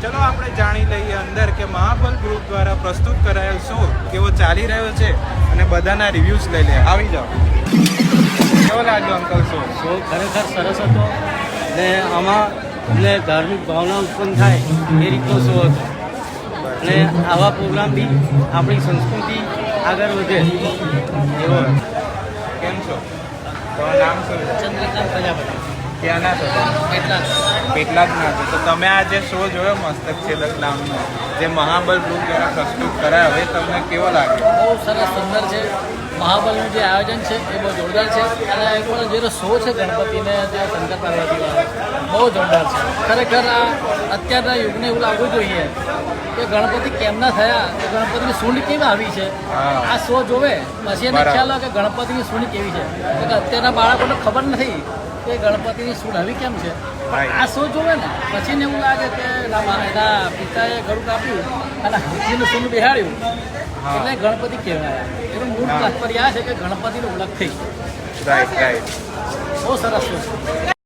ચલો આપણે જાણી લઈએ અંદર કે મહાબલ ગ્રુપ દ્વારા પ્રસ્તુત કરાયેલ શો કેવો ચાલી રહ્યો છે અને બધાના રિવ્યૂઝ લઈ લે. આવી જાઓ. કેવો લાગ્યો અંકલ શો? શો ખરેખર સરસ હતો ને આમાં અમને ધાર્મિક ભાવના ઉત્પન્ન થાય એ રીતનો શો હતો અને આવા પ્રોગ્રામ બી આપણી સંસ્કૃતિ આગળ વધે એવો. કેમ છો? તમારું નામ શું છે? ચંદ્રકાંત પ્રજાપતિ. ક્યાંના છો તમે? પેટલાદના છો. તો તમે આ જે શો જોયો મસ્તક છેદક નામનો જે મહાબલ ગ્રુપ દ્વારા પ્રસ્તુત કરાયો, હવે તમને કેવો લાગ્યો? બહુ સરસ સુંદર છે. મહાબલનું જે આયોજન છે એ બહુ જોરદાર છે અને એક પણ જે શો છે ગણપતિને જે શંકર પાર્વતીવાળો બહુ જોરદાર છે. ખરેખર આ અત્યારના યુગને એવું લાગવું જોઈએ કે ગણપતિ કેમના થયા, કે ગણપતિની સૂંઢ કેવી આવી છે. આ શો જોવે પછી એને ખ્યાલ આવે કે ગણપતિની સૂંઢ કેવી છે. કે અત્યારના બાળકોને ખબર નથી કે ગણપતિની સૂંઢ આવી કેમ છે. આ શો જોવે ને પછી ને એવું લાગે કે એના પિતાએ ગળું કાપ્યું અને હાથીનું સૂંઢ બેહાડ્યું એટલે ગણપતિ કહેવાય. એનું મૂળ તાત્પર્ય આ છે કે ગણપતિની ઓળખ થઈ. રાઈટ. બહુ સરસ શો છે.